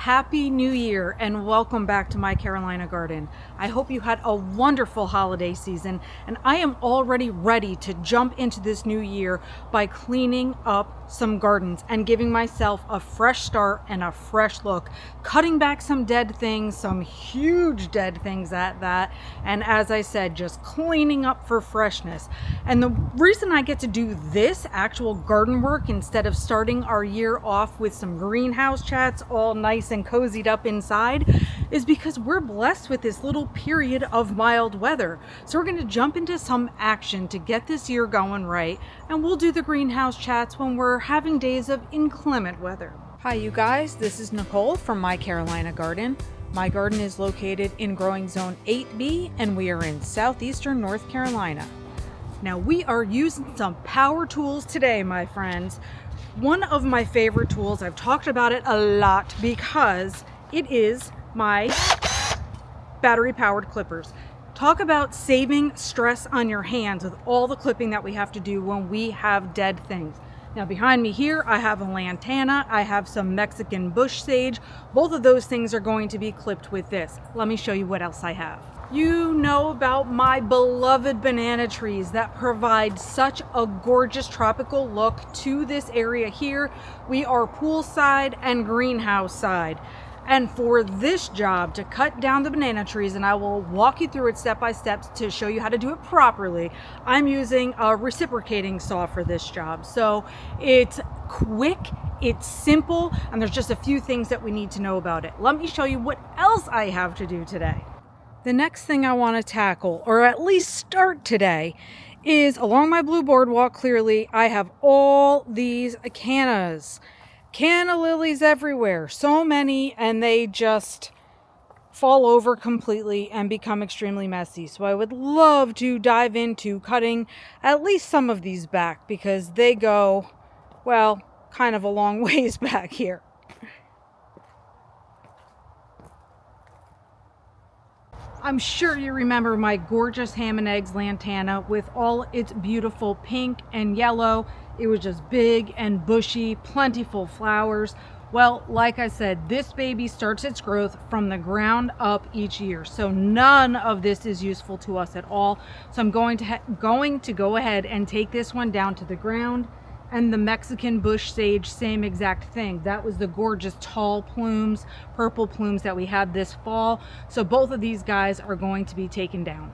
Happy New Year and welcome back to my Carolina garden. I hope you had a wonderful holiday season, and I am already ready to jump into this new year by cleaning up some gardens and giving myself a fresh start and a fresh look, cutting back some dead things, some huge dead things at that, and as I said, just cleaning up for freshness. And the reason I get to do this actual garden work instead of starting our year off with some greenhouse chats all nice and cozied up inside is because we're blessed with this little period of mild weather. So we're going to jump into some action to get this year going right, and we'll do the greenhouse chats when we're having days of inclement weather. Hi you guys, this is Nicole from My Carolina Garden. My garden is located in growing zone 8B and we are in southeastern North Carolina. Now we are using some power tools today, my friends. One of my favorite tools, I've talked about it a lot because it is my battery powered clippers. Talk about saving stress on your hands with all the clipping that we have to do when we have dead things. Now behind me here, I have a lantana, I have some Mexican bush sage. Both of those things are going to be clipped with this. Let me show you what else I have. You know about my beloved banana trees that provide such a gorgeous tropical look to this area here. We are poolside and greenhouse side. And for this job to cut down the banana trees, and I will walk you through it step by step to show you how to do it properly, I'm using a reciprocating saw for this job. So it's quick, it's simple, and there's just a few things that we need to know about it. Let me show you what else I have to do today. The next thing I want to tackle, or at least start today, is along my blue boardwalk. Clearly, I have all these cannas. Canna lilies everywhere, so many, and they just fall over completely and become extremely messy. So I would love to dive into cutting at least some of these back because they go, well, kind of a long ways back here. I'm sure you remember my gorgeous ham and eggs lantana with all its beautiful pink and yellow. It was just big and bushy, plentiful flowers. Well, like I said, this baby starts its growth from the ground up each year. So none of this is useful to us at all. So I'm going to go ahead and take this one down to the ground. And the Mexican bush sage, same exact thing. That was the gorgeous tall plumes, purple plumes that we had this fall. So both of these guys are going to be taken down.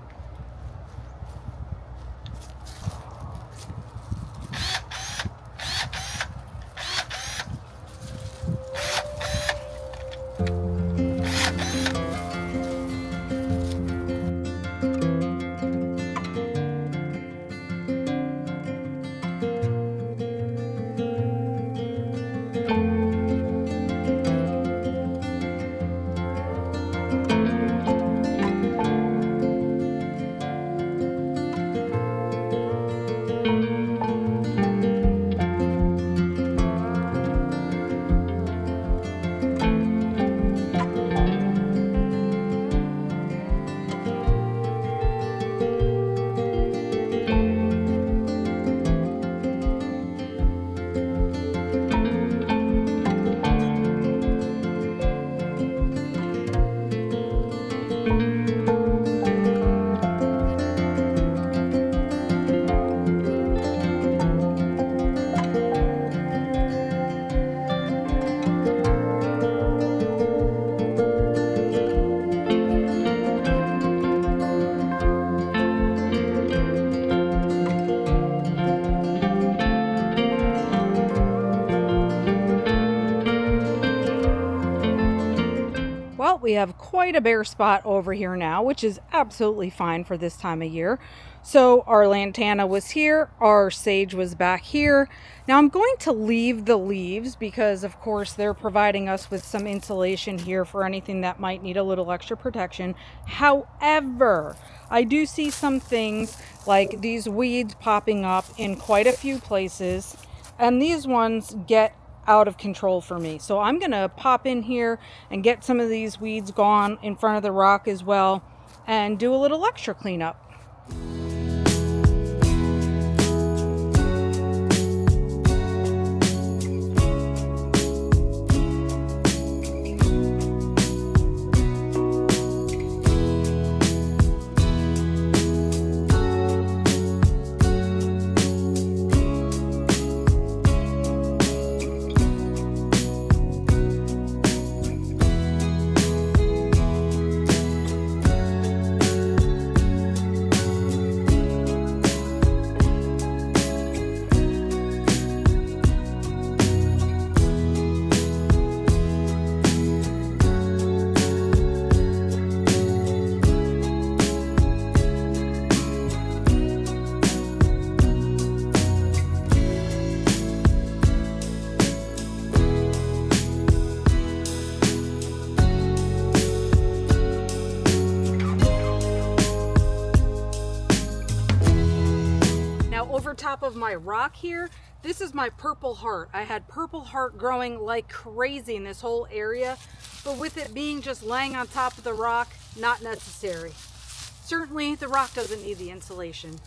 Well, we have quite a bare spot over here now, which is absolutely fine for this time of year. So our lantana was here, our sage was back here. Now I'm going to leave the leaves because of course they're providing us with some insulation here for anything that might need a little extra protection. However, I do see some things like these weeds popping up in quite a few places, and these ones get out of control for me. So I'm gonna pop in here and get some of these weeds gone in front of the rock as well and do a little extra cleanup. top of my rock here, this is my purple heart. I had purple heart growing like crazy in this whole area, but with it being just laying on top of the rock, not necessary. Certainly the rock doesn't need the insulation.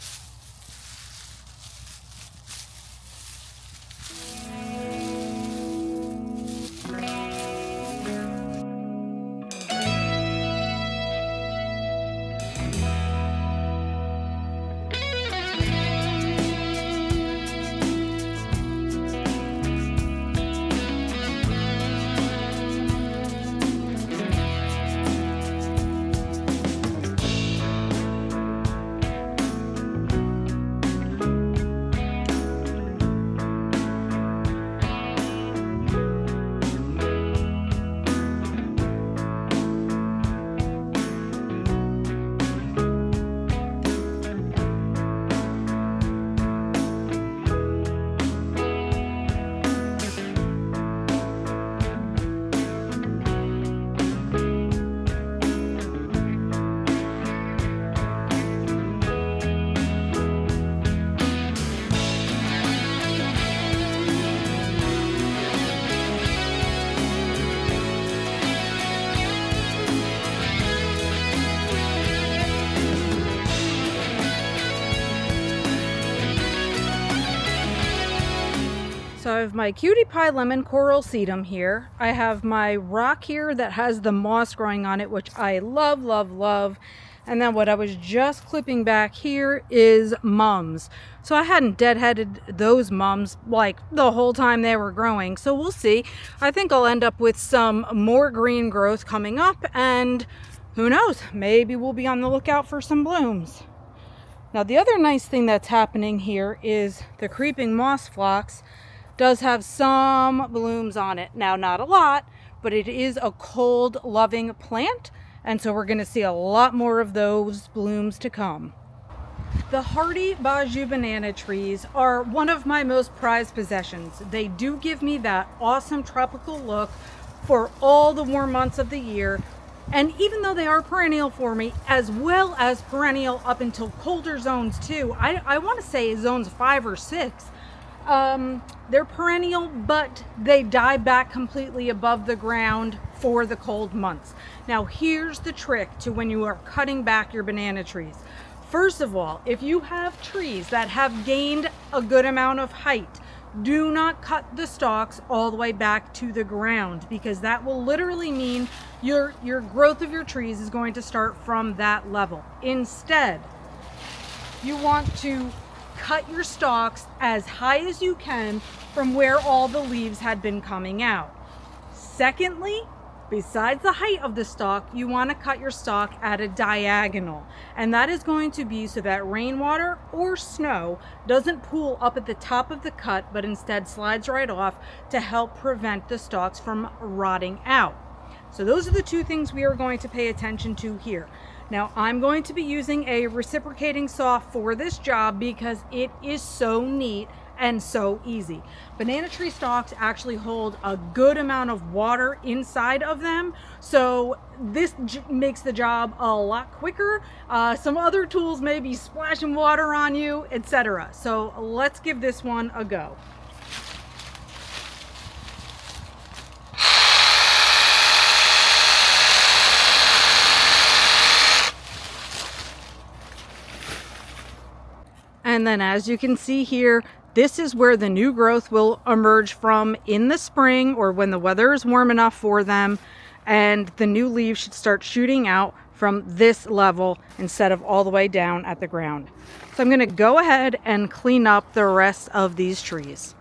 So I have my cutie pie lemon coral sedum here. I have my rock here that has the moss growing on it, which I love, love, love. And then what I was just clipping back here is mums. So I hadn't deadheaded those mums like the whole time they were growing. So we'll see. I think I'll end up with some more green growth coming up, and who knows, maybe we'll be on the lookout for some blooms. Now the other nice thing that's happening here is the creeping moss phlox does have some blooms on it. Now, not a lot, but it is a cold loving plant, and so we're going to see a lot more of those blooms to come. The hardy basjoo banana trees are one of my most prized possessions. They do give me that awesome tropical look for all the warm months of the year, and even though they are perennial for me, as well as perennial up until colder zones too, I want to say zones 5 or 6, they're perennial, but they die back completely above the ground for the cold months. Now here's the trick to when you are cutting back your banana trees. First of all, if you have trees that have gained a good amount of height, do not cut the stalks all the way back to the ground, because that will literally mean your growth of your trees is going to start from that level. Instead, you want to cut your stalks as high as you can from where all the leaves had been coming out. Secondly, besides the height of the stalk, you want to cut your stalk at a diagonal, and that is going to be so that rainwater or snow doesn't pool up at the top of the cut, but instead slides right off to help prevent the stalks from rotting out. So those are the two things we are going to pay attention to here. Now I'm going to be using a reciprocating saw for this job because it is so neat and so easy. Banana tree stalks actually hold a good amount of water inside of them, so this makes the job a lot quicker. Some other tools may be splashing water on you, etc. So let's give this one a go. And then as you can see here, this is where the new growth will emerge from in the spring, or when the weather is warm enough for them, and the new leaves should start shooting out from this level instead of all the way down at the ground. So I'm going to go ahead and clean up the rest of these trees.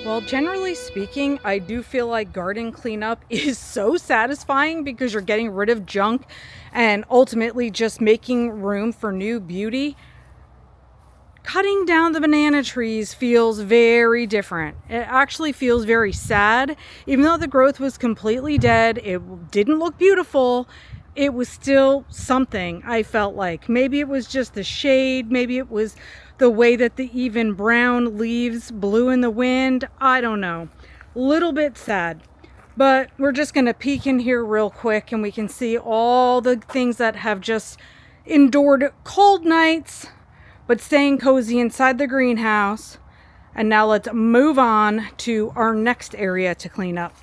Well, generally speaking, I do feel like garden cleanup is so satisfying because you're getting rid of junk and ultimately just making room for new beauty. Cutting down the banana trees feels very different. It actually feels very sad. Even though the growth was completely dead, it didn't look beautiful, it was still something. I felt like maybe it was just the shade, maybe it was the way that the even brown leaves blew in the wind. I don't know. Little bit sad. But we're just going to peek in here real quick and we can see all the things that have just endured cold nights but staying cozy inside the greenhouse. And now let's move on to our next area to clean up.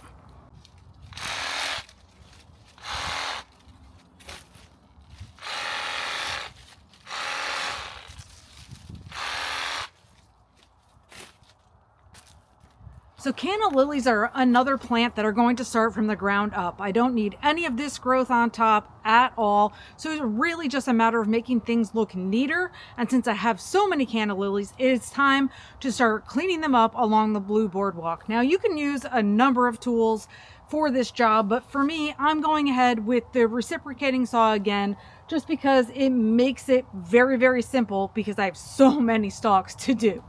So canna lilies are another plant that are going to start from the ground up. I don't need any of this growth on top at all. So it's really just a matter of making things look neater. And since I have so many canna lilies, it's time to start cleaning them up along the blue boardwalk. Now you can use a number of tools for this job, but for me, I'm going ahead with the reciprocating saw again, just because it makes it very, very simple because I have so many stalks to do.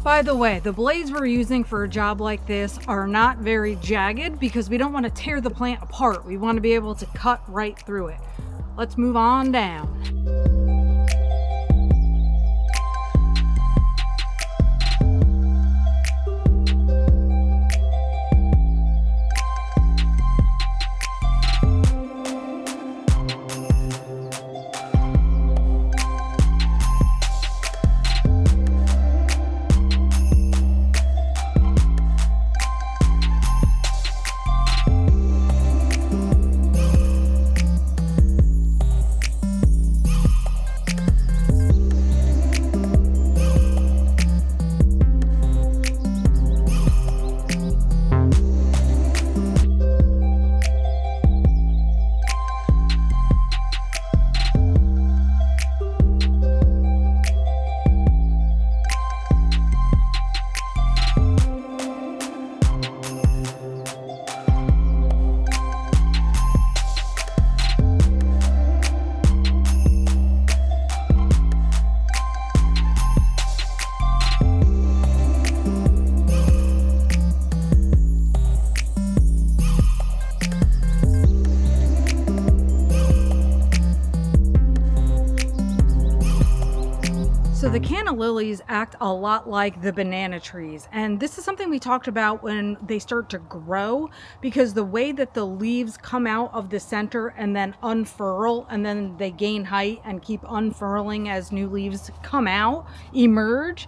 By the way, the blades we're using for a job like this are not very jagged because we don't want to tear the plant apart. We want to be able to cut right through it. Let's move on down. So the canna lilies act a lot like the banana trees, and this is something we talked about when they start to grow, because the way that the leaves come out of the center and then unfurl and then they gain height and keep unfurling as new leaves come out, emerge,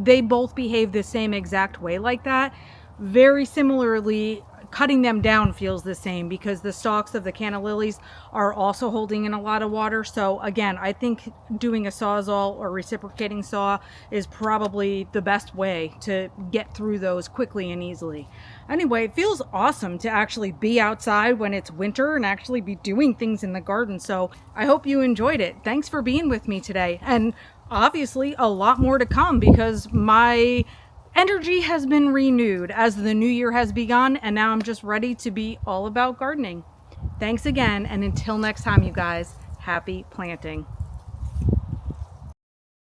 they both behave the same exact way like that. Very similarly, cutting them down feels the same because the stalks of the canna lilies are also holding in a lot of water. So again, I think doing a sawzall or reciprocating saw is probably the best way to get through those quickly and easily. Anyway, it feels awesome to actually be outside when it's winter and actually be doing things in the garden. So I hope you enjoyed it. Thanks for being with me today. And obviously a lot more to come because my energy has been renewed as the new year has begun, and now I'm just ready to be all about gardening. Thanks again, and until next time, you guys, happy planting.